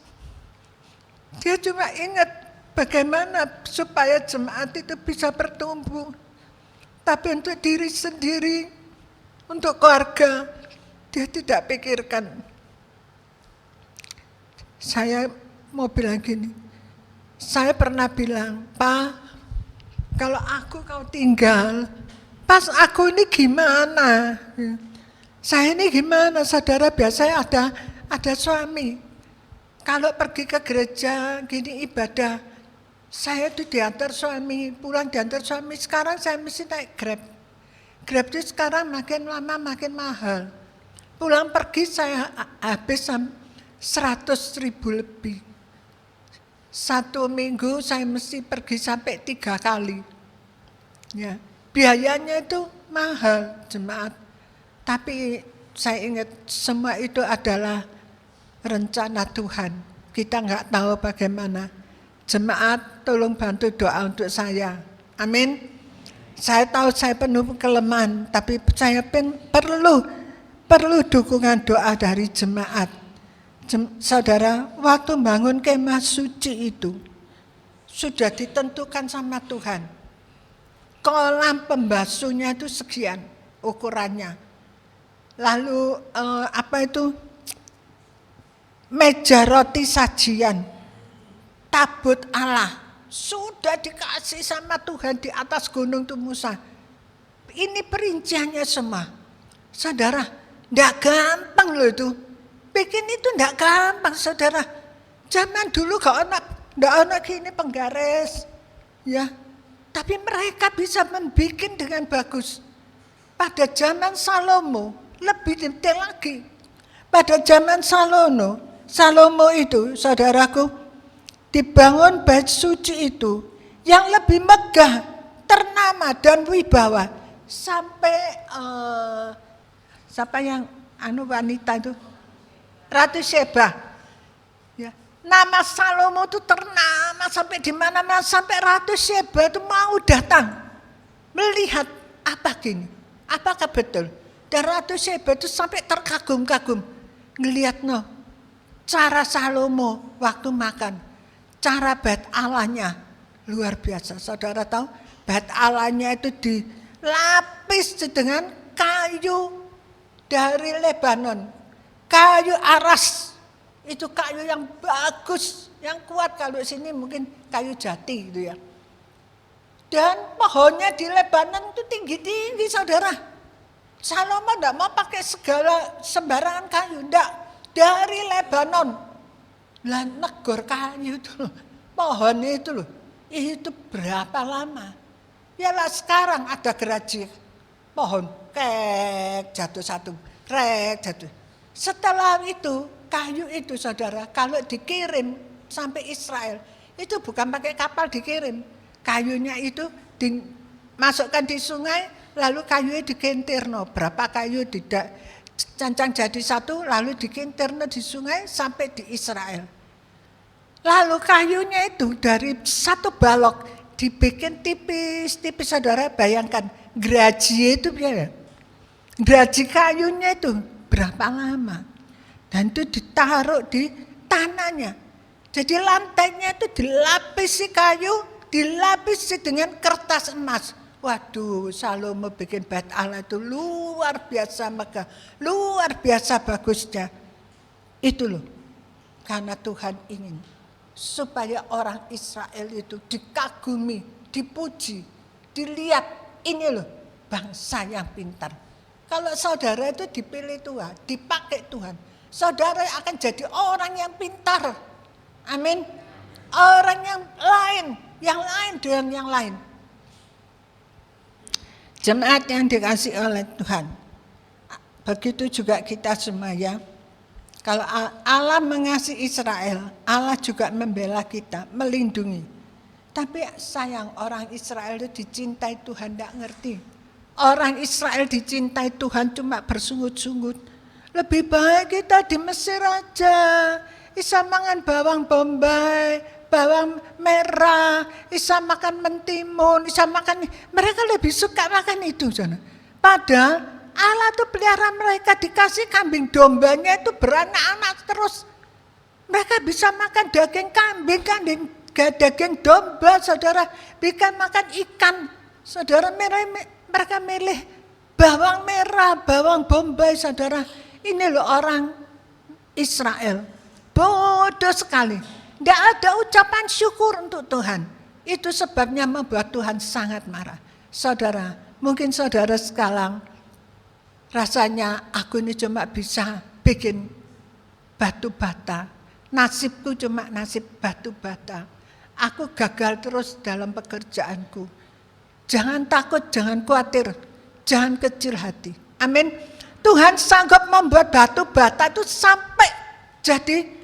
C: Dia cuma ingat bagaimana supaya jemaat itu bisa bertumbuh. Tapi untuk diri sendiri, untuk keluarga, dia tidak pikirkan. Saya mau bilang gini, saya pernah bilang, Pak, kalau aku kau tinggal, pas aku ini gimana? Saya ini gimana, saudara? Biasanya ada suami. Kalau pergi ke gereja, gini ibadah, saya itu diantar suami, pulang diantar suami. Sekarang saya mesti naik Grab. Grab itu sekarang makin lama makin mahal. Pulang pergi saya habis 100.000 lebih. 1 minggu saya mesti pergi sampai 3 kali. Ya, biayanya itu mahal jemaat. Tapi saya ingat semua itu adalah rencana Tuhan. Kita nggak tahu bagaimana. Jemaat tolong bantu doa untuk saya. Amin. Saya tahu saya penuh kelemahan, tapi saya perlu dukungan doa dari jemaat. Saudara, waktu bangun kemah suci itu sudah ditentukan sama Tuhan. Kolam pembasuhnya itu sekian ukurannya. Lalu meja roti sajian, tabut Allah sudah dikasih sama Tuhan di atas gunung Musa. Ini perinciannya semua. Saudara, tidak gampang loh itu. Bikin itu tidak gampang, saudara. Zaman dulu tidak ada gini penggaris, ya. Tapi mereka bisa membuat dengan bagus. Pada zaman Salomo lebih detail lagi. Pada zaman Salomo itu, saudaraku, dibangun bait suci itu yang lebih megah, ternama dan wibawa sampai siapa yang wanita itu? Ratu Sheba. Ya. Nama Salomo itu ternama sampai di mana-mana, sampai Ratu Sheba itu mau datang melihat apa gini. Apakah betul? Dan Ratu Sheba itu sampai terkagum-kagum ngelihat cara Salomo waktu makan, cara bait Allahnya luar biasa. Saudara tahu bait Allahnya itu dilapis dengan kayu dari Lebanon. Kayu aras, itu kayu yang bagus, yang kuat. Kalau sini mungkin kayu jati gitu ya. Dan pohonnya di Lebanon itu tinggi-tinggi, saudara. Salomo tidak mau pakai segala sembarangan kayu, tidak. Dari Lebanon. Lah negor kayu itu loh, pohonnya itu loh. Itu berapa lama? Yalah sekarang ada gergaji pohon, kek jatuh satu, kek jatuh. Setelah itu, kayu itu saudara, kalau dikirim sampai Israel, itu bukan pakai kapal dikirim. Kayunya itu dimasukkan di sungai, lalu kayunya dikentirno. Berapa kayu tidak cancang jadi satu, lalu dikentirno di sungai sampai di Israel. Lalu kayunya itu dari satu balok dibikin tipis-tipis, saudara. Bayangkan, gergaji itu ya, gergaji kayunya itu berapa lama, dan itu ditaruh di tanahnya. Jadi lantainya itu dilapisi kayu, dilapisi dengan kertas emas. Waduh, Salomo bikin bait Allah itu luar biasa megah, luar biasa bagusnya. Itu loh, karena Tuhan ingin supaya orang Israel itu dikagumi, dipuji, dilihat, ini loh bangsa yang pintar. Kalau saudara itu dipilih Tuhan, dipakai Tuhan, saudara akan jadi orang yang pintar. Amin. Orang yang lain dengan yang lain. Jemaat yang dikasih oleh Tuhan. Begitu juga kita semua ya. Kalau Allah mengasihi Israel, Allah juga membela kita, melindungi. Tapi sayang, orang Israel itu dicintai Tuhan, tidak ngerti. Orang Israel dicintai Tuhan cuma bersungut-sungut. Lebih baik kita di Mesir aja. Bisa makan bawang bombay, bawang merah, bisa makan mentimun, bisa makan. Mereka lebih suka makan itu. Padahal Allah tuh pelihara mereka, dikasih kambing dombanya itu beranak-anak terus. Mereka bisa makan daging kambing, daging domba, saudara. Bisa makan ikan, saudara. Mereka milih bawang merah, bawang bombay, saudara. Ini loh orang Israel. Bodoh sekali. Tidak ada ucapan syukur untuk Tuhan. Itu sebabnya membuat Tuhan sangat marah. Saudara, mungkin saudara sekarang rasanya aku ini cuma bisa bikin batu bata. Nasibku cuma nasib batu bata. Aku gagal terus dalam pekerjaanku. Jangan takut, jangan khawatir, jangan kecil hati. Amin. Tuhan sanggup membuat batu bata itu sampai jadi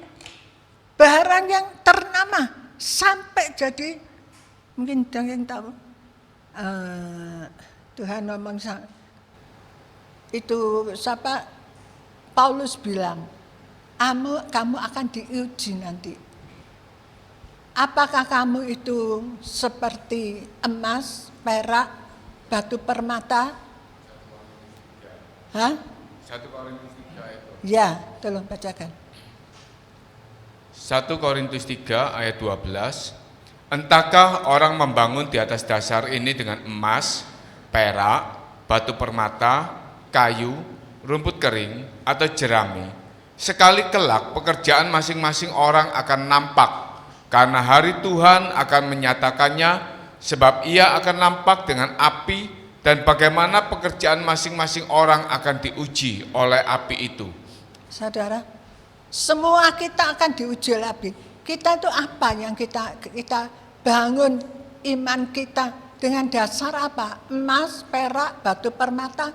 C: barang yang ternama. sampai jadi mungkin yang tahu Tuhan ngomong itu siapa Paulus bilang kamu akan diuji nanti. Apakah kamu itu seperti emas, perak, batu permata? Hah?
D: 1 Korintus 3 itu.
C: Ya, tolong bacakan.
D: 1 Korintus 3 ayat 12. Entahkah orang membangun di atas dasar ini dengan emas, perak, batu permata, kayu, rumput kering, atau jerami? Sekali kelak pekerjaan masing-masing orang akan nampak, karena hari Tuhan akan menyatakannya, sebab ia akan nampak dengan api, dan bagaimana pekerjaan masing-masing orang akan diuji oleh api itu.
C: Saudara, semua kita akan diuji oleh api. Kita itu apa yang kita bangun iman kita dengan dasar apa? Emas, perak, batu permata.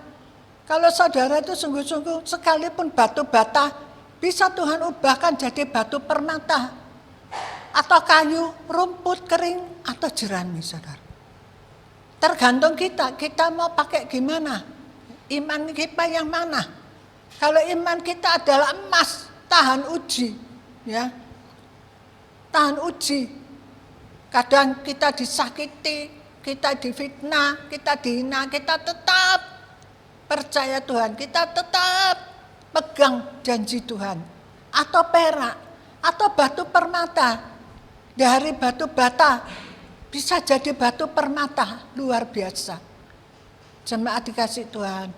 C: Kalau saudara itu sungguh-sungguh sekalipun batu bata bisa Tuhan ubahkan jadi batu permata atau kayu, rumput kering atau jerami, saudara. Tergantung kita mau pakai gimana? Iman kita yang mana? Kalau iman kita adalah emas, tahan uji, ya. Tahan uji. Kadang kita disakiti, kita difitnah, kita dihina, kita tetap percaya Tuhan, kita tetap pegang janji Tuhan. Atau perak, atau batu permata. Dari batu bata bisa jadi batu permata, luar biasa. Jemaat dikasih Tuhan,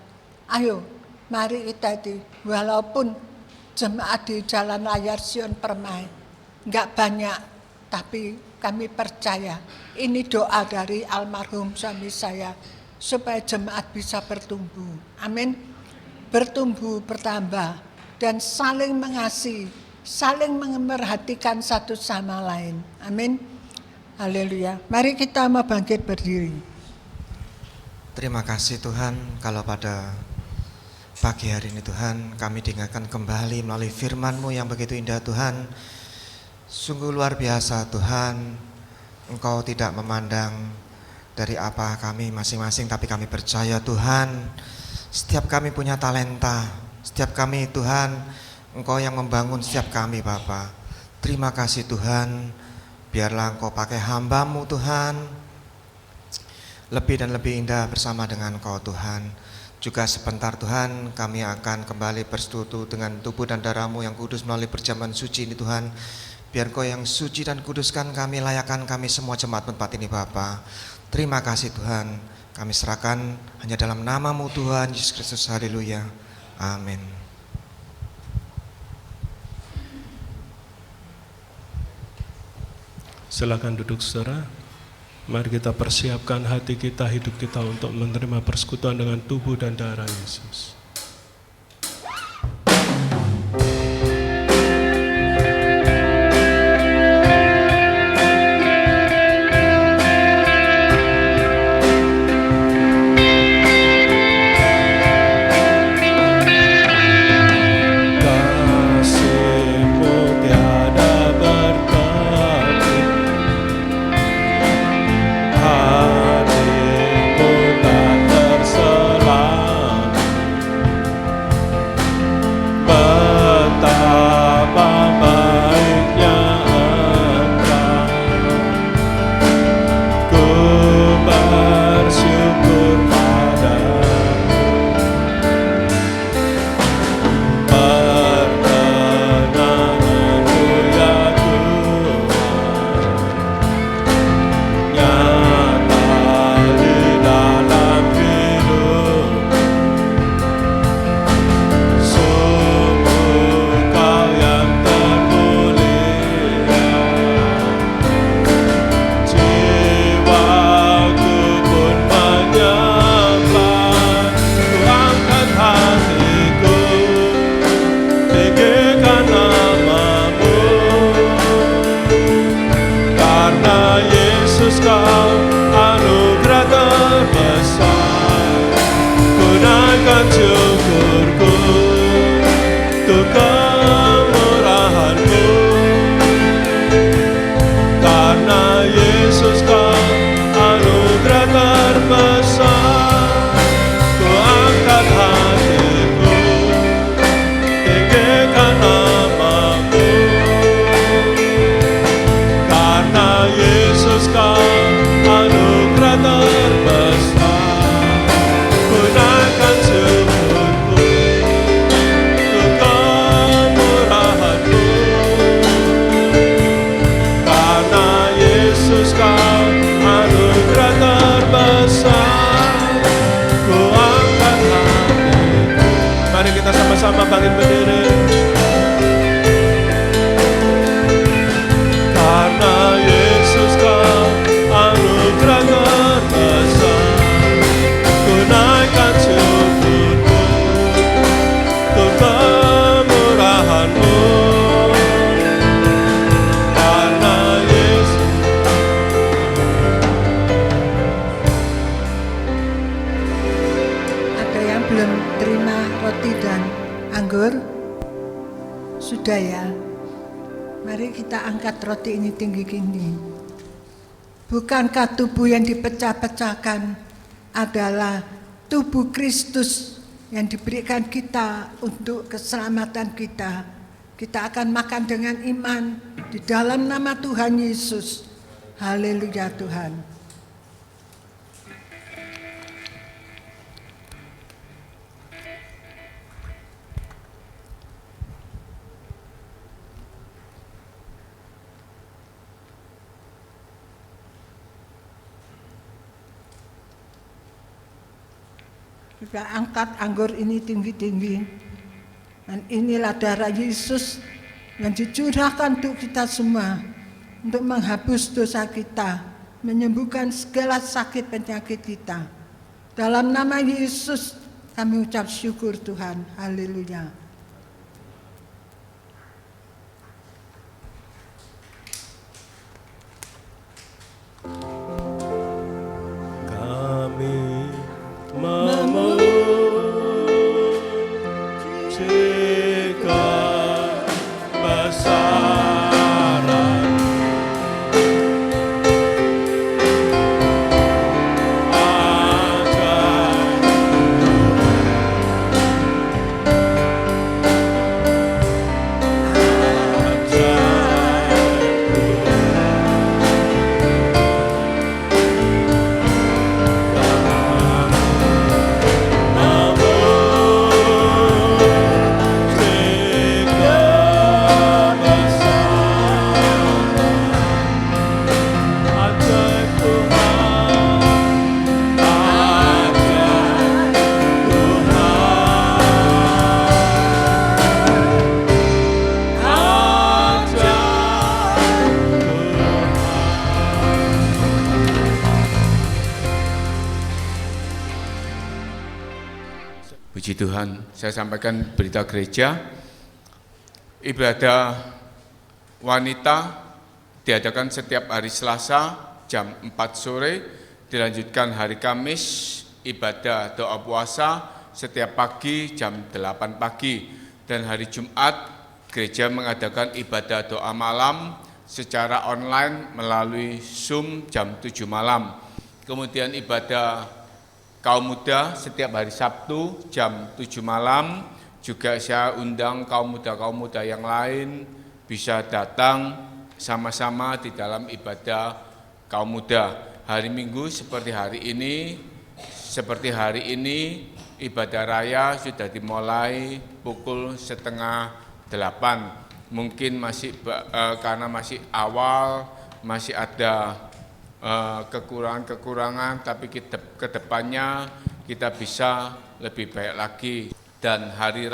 C: ayo mari kita itu, walaupun jemaat di Jalan Layar Sion Permai, enggak banyak, tapi kami percaya ini doa dari almarhum suami saya, supaya jemaat bisa bertumbuh. Amin. Bertumbuh, bertambah, dan saling mengasihi, saling memerhatikan satu sama lain. Amin. Haleluya. Mari kita mau bangkit berdiri.
E: Terima kasih Tuhan, kalau pada pagi hari ini Tuhan kami diingatkan kembali melalui firman-Mu yang begitu indah Tuhan. Sungguh luar biasa Tuhan, Engkau tidak memandang dari apa kami masing-masing, tapi kami percaya Tuhan, setiap kami punya talenta, setiap kami Tuhan, Engkau yang membangun setiap kami Bapa. Terima kasih Tuhan, biarlah Engkau pakai hamba-Mu Tuhan, lebih dan lebih indah bersama dengan Engkau Tuhan. Juga sebentar Tuhan kami akan kembali bersekutu dengan tubuh dan darah-Mu yang kudus melalui perjamuan suci ini Tuhan. Biar Engkau yang suci dan kuduskan kami, layakkan kami semua jemaat tempat ini Bapa. Terima kasih Tuhan, kami serahkan hanya dalam nama-Mu Tuhan Yesus Kristus. Haleluya. Amin.
A: Silakan duduk saudara. Mari kita persiapkan hati kita, hidup kita untuk menerima persekutuan dengan tubuh dan darah Yesus. Yesus kau anugerah terbesar. Ku angkat hatiku. Mari kita sama-sama bangkit berdiri. Karena Yesus kau anugerah terbesar, ku naikkan syukurku untuk kemurahan-Mu. Karena Yesus.
C: Ada yang belum terima roti dan anggur? Sudah ya. Mari kita angkat roti ini tinggi gini. Bukankah tubuh yang dipecah-pecahkan adalah tubuh Kristus yang diberikan kita untuk keselamatan kita? Kita akan makan dengan iman di dalam nama Tuhan Yesus. Haleluya Tuhan. Kita angkat anggur ini tinggi-tinggi. Dan inilah darah Yesus yang dicurahkan untuk kita semua. Untuk menghapus dosa kita. Menyembuhkan segala sakit penyakit kita. Dalam nama Yesus kami ucap syukur Tuhan. Haleluya.
A: Kami memuji kebesaran
D: Puji Tuhan, saya sampaikan berita gereja. Ibadah wanita diadakan setiap hari Selasa jam 4 sore, dilanjutkan hari Kamis ibadah doa puasa setiap pagi jam 8 pagi, dan hari Jumat gereja mengadakan ibadah doa malam secara online melalui Zoom jam 7 malam. Kemudian ibadah kaum muda setiap hari Sabtu jam 7 malam, juga saya undang kaum muda yang lain bisa datang sama-sama di dalam ibadah kaum muda. Hari Minggu seperti hari ini ibadah raya sudah dimulai pukul 7:30. Mungkin masih karena masih awal, masih ada kekurangan-kekurangan, tapi ke depannya kita bisa lebih baik lagi. Dan hari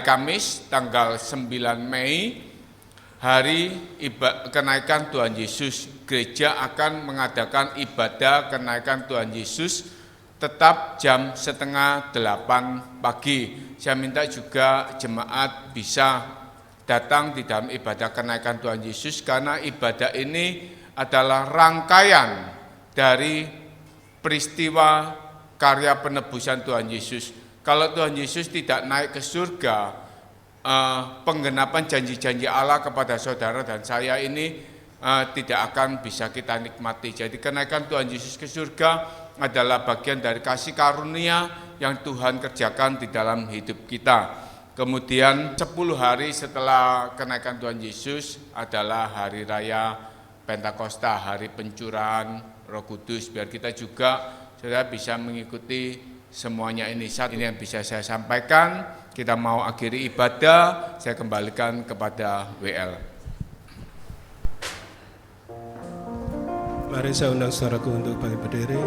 D: Kamis tanggal 9 Mei, hari kenaikan Tuhan Yesus, gereja akan mengadakan ibadah kenaikan Tuhan Yesus tetap jam 7:30 pagi. Saya minta juga jemaat bisa datang di dalam ibadah kenaikan Tuhan Yesus, karena ibadah ini adalah rangkaian dari peristiwa karya penebusan Tuhan Yesus. Kalau Tuhan Yesus tidak naik ke surga, penggenapan janji-janji Allah kepada saudara dan saya ini tidak akan bisa kita nikmati. Jadi kenaikan Tuhan Yesus ke surga adalah bagian dari kasih karunia yang Tuhan kerjakan di dalam hidup kita. Kemudian 10 hari setelah kenaikan Tuhan Yesus adalah hari raya Pentakosta, hari pencurahan Roh Kudus. Biar kita juga saudara bisa mengikuti semuanya ini. Saat ini yang bisa saya sampaikan. Kita mau akhiri ibadah, saya kembalikan kepada WL.
A: Mari saya undang saudaraku untuk bangkit berdiri.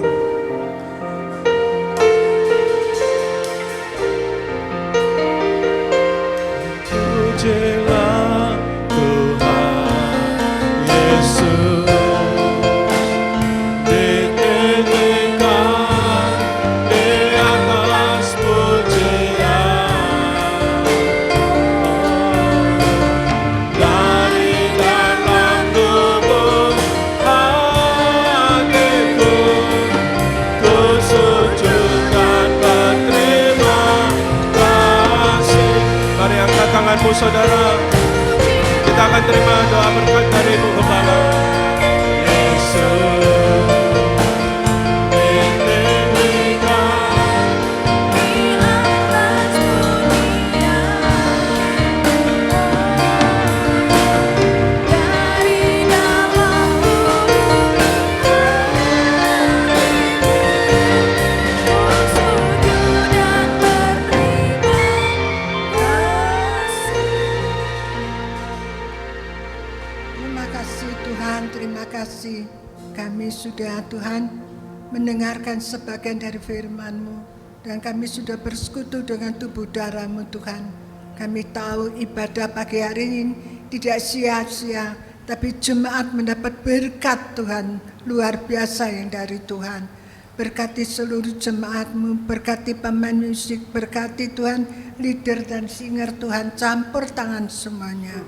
A: Pujilah Tuhan Yesus, ditinggikan di atas pujian. Dari dalam lubuk hatiku, ku sujud dan berterima kasih. Mari angkat tanganmu saudara, kita akan terima doa berkat dari Ibu Gembala. Yesus, ditinggikan
B: di atas dunia, dari dalam lubuk hatiku, ku sujud dan berterima kasih.
C: Terima kasih Tuhan, terima kasih. Kami sudah Tuhan mendengarkan sebagian dari firman-Mu dan kami sudah bersekutu dengan tubuh darah-Mu Tuhan. Kami tahu ibadah pagi hari ini tidak sia-sia, tapi jemaat mendapat berkat Tuhan luar biasa yang dari Tuhan. Berkati seluruh jemaat-Mu, berkati pemain musik, berkati Tuhan leader dan singer Tuhan, campur tangan semuanya.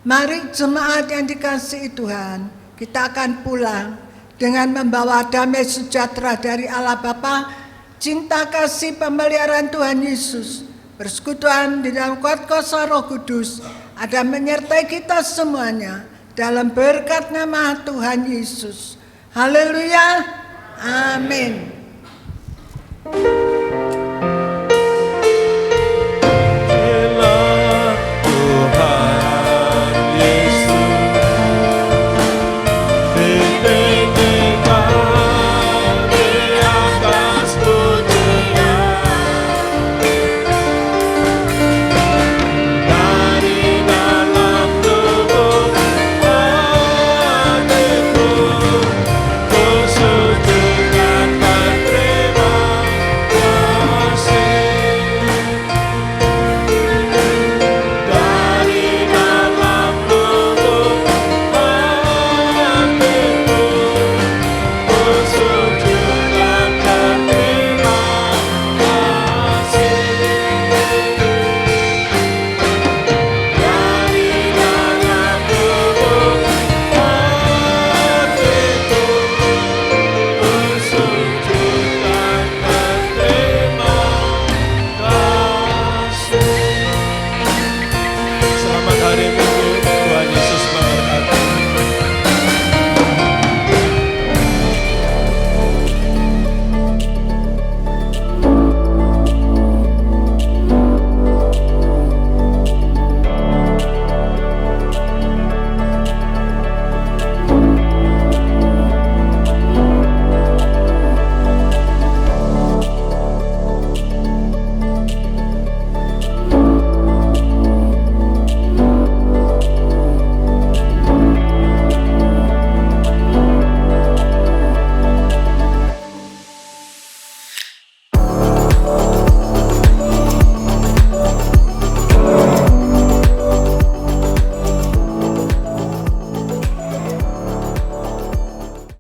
C: Mari jemaat yang dikasihi Tuhan, kita akan pulang dengan membawa damai sejahtera dari Allah Bapa, cinta kasih pemeliharaan Tuhan Yesus, persekutuan di dalam kuat kuasa Roh Kudus, ada menyertai kita semuanya dalam berkat nama Tuhan Yesus. Haleluya, amin.